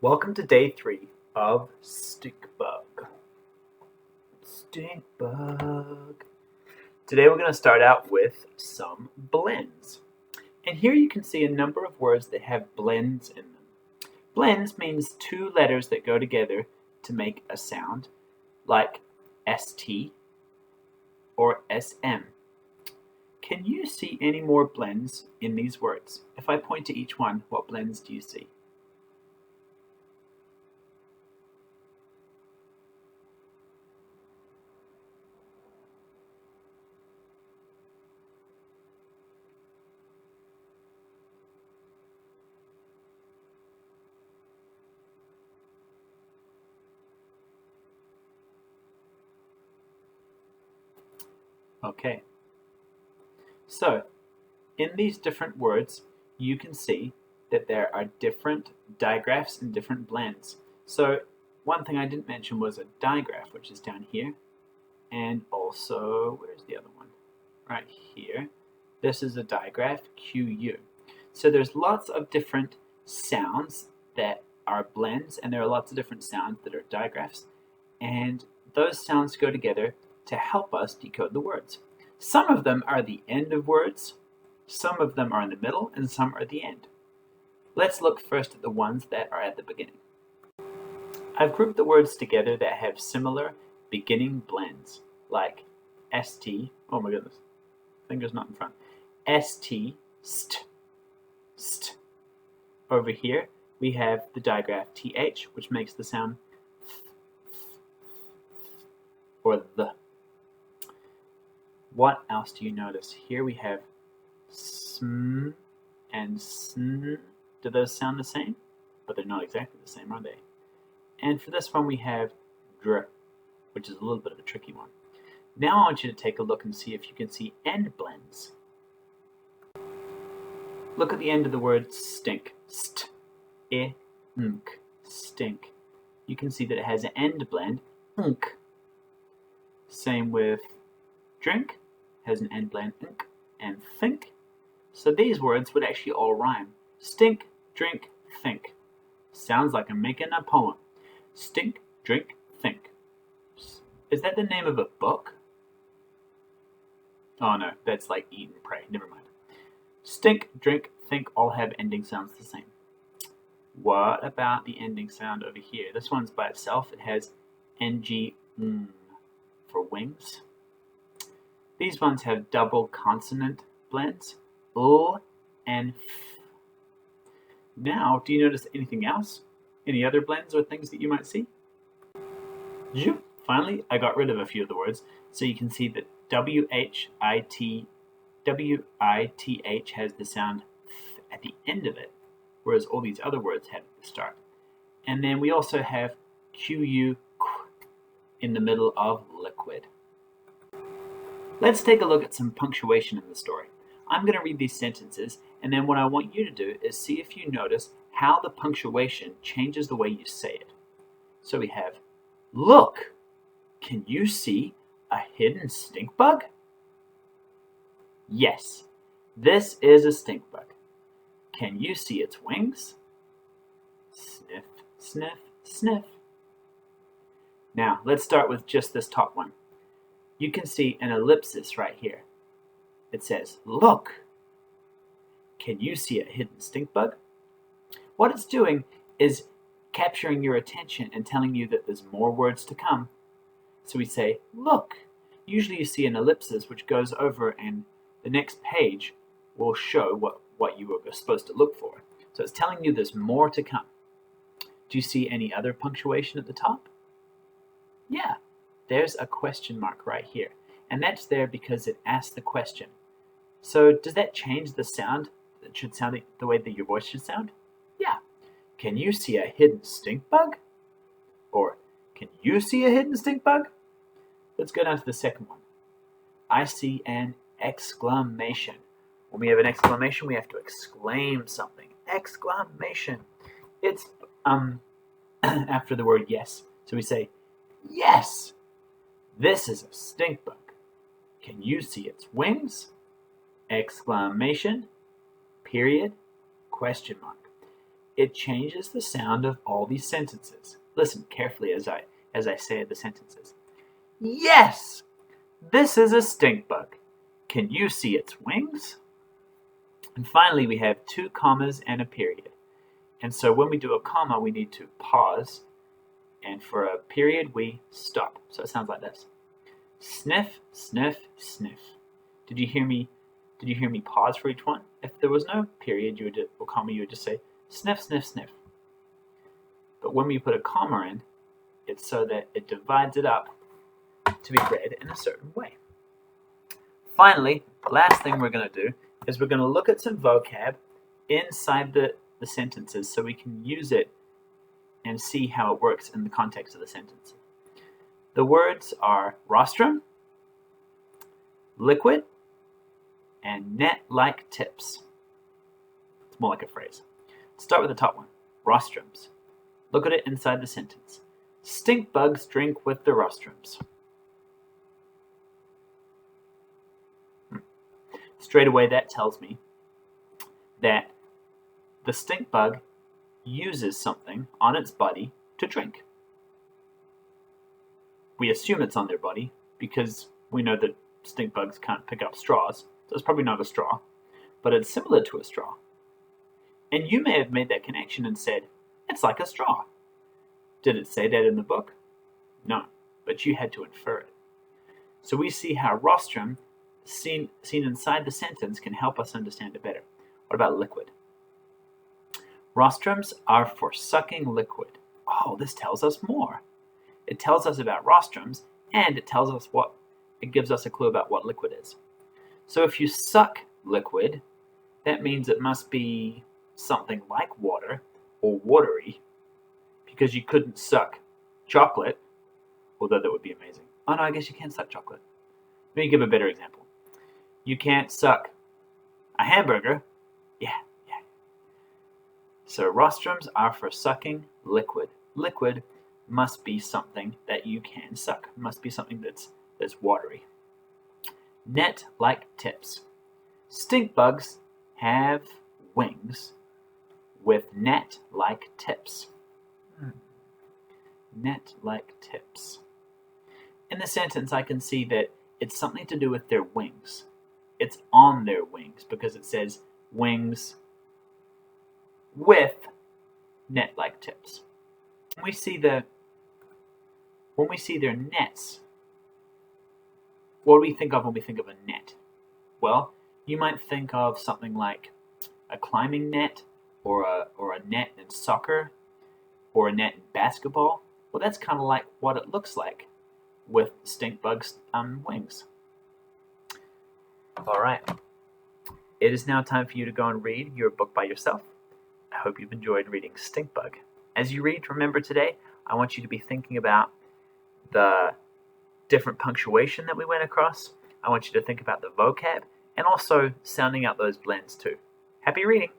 Welcome to day 3 of Stinkbug. Stinkbug. Today we're going to start out with some blends. And here you can see a number of words that have blends in them. Blends means two letters that go together to make a sound, like ST or SM. Can you see any more blends in these words? If I point to each one, what blends do you see? Okay, so in these different words, you can see that there are different digraphs and different blends. So one thing I didn't mention was a digraph, which is down here, and also, where's the other one? Right here. This is a digraph, QU. So there's lots of different sounds that are blends, and there are lots of different sounds that are digraphs, and those sounds go together to help us decode the words. Some of them are the end of words, some of them are in the middle, and some are at the end. Let's look first at the ones that are at the beginning. I've grouped the words together that have similar beginning blends, like ST, oh my goodness, finger's not in front, ST, st, st. Over here, we have the digraph TH, which makes the sound or the. What else do you notice? Here we have sm and sn. Do those sound the same? But they're not exactly the same, are they? And for this one we have dr, which is a little bit of a tricky one. Now I want you to take a look and see if you can see end blends. Look at the end of the word stink. St, I, nk, stink. You can see that it has an end blend, nk. Same with drink, has an end blend, nk, and think. So these words would actually all rhyme. Stink, drink, think. Sounds like I'm making a poem. Stink, drink, think. Is that the name of a book? Oh no, that's like eat and pray. Never mind. Stink, drink, think all have ending sounds the same. What about the ending sound over here? This one's by itself. It has ng, for wings. These ones have double consonant blends, l and f. Now, do you notice anything else? Any other blends or things that you might see? Finally, I got rid of a few of the words, so you can see that WITH has the sound th at the end of it, whereas all these other words have at the start. And then we also have QU in the middle of liquid. Let's take a look at some punctuation in the story. I'm going to read these sentences, and then what I want you to do is see if you notice how the punctuation changes the way you say it. So we have, look, can you see a hidden stink bug? Yes, this is a stink bug. Can you see its wings? Sniff, sniff, sniff. Now, let's start with just this top one. You can see an ellipsis right here. It says, look, can you see a hidden stink bug? What it's doing is capturing your attention and telling you that there's more words to come. So we say, look. Usually you see an ellipsis which goes over and the next page will show what you were supposed to look for. So it's telling you there's more to come. Do you see any other punctuation at the top? Yeah. There's a question mark right here, and that's there because it asks the question. So does that change the sound? It should sound the way that your voice should sound? Yeah. Can you see a hidden stink bug? Or, can you see a hidden stink bug? Let's go down to the second one. I see an exclamation. When we have an exclamation, we have to exclaim something. Exclamation. It's after the word yes. So we say, yes! This is a stink bug. Can you see its wings? Exclamation, period, question mark. it changes the sound of all these sentences. Listen carefully as I say the sentences. Yes! This is a stink bug. Can you see its wings? And finally, we have 2 commas and a period. And so when we do a comma, we need to pause. And for a period, we stop. So it sounds like this. Sniff, sniff, sniff. Did you hear me pause for each one? If there was no period or comma, you would just say sniff, sniff, sniff. But when we put a comma in, it's so that it divides it up to be read in a certain way. Finally, the last thing we're going to do is we're going to look at some vocab inside the sentences so we can use it and see how it works in the context of the sentence. The words are rostrum, liquid, and net-like tips. It's more like a phrase. Let's start with the top one, rostrums. Look at it inside the sentence. Stink bugs drink with the rostrums. Straight away that tells me that the stink bug uses something on its body to drink. We assume it's on their body because we know that stink bugs can't pick up straws, so it's probably not a straw, but it's similar to a straw. And you may have made that connection and said, it's like a straw. Did it say that in the book? No, but you had to infer it. So we see how rostrum, seen inside the sentence, can help us understand it better. What about liquid? Rostrums are for sucking liquid. Oh, this tells us more. It tells us about rostrums, and it gives us a clue about what liquid is. So if you suck liquid, that means it must be something like water or watery, because you couldn't suck chocolate, although that would be amazing. Oh no, I guess you can suck chocolate. Let me give a better example. You can't suck a hamburger. Yeah. So rostrums are for sucking liquid. Liquid must be something that you can suck. Must be something that's watery. Net-like tips. Stink bugs have wings with net-like tips. Net-like tips. In the sentence, I can see that it's something to do with their wings. It's on their wings because it says wings with net-like tips. When we see their nets, what do we think of when we think of a net? Well, you might think of something like a climbing net or a net in soccer or a net in basketball. Well, that's kind of like what it looks like with stink bugs' wings. All right. It is now time for you to go and read your book by yourself. I hope you've enjoyed reading Stink Bug. As you read, remember today, I want you to be thinking about the different punctuation that we went across. I want you to think about the vocab and also sounding out those blends too. Happy reading!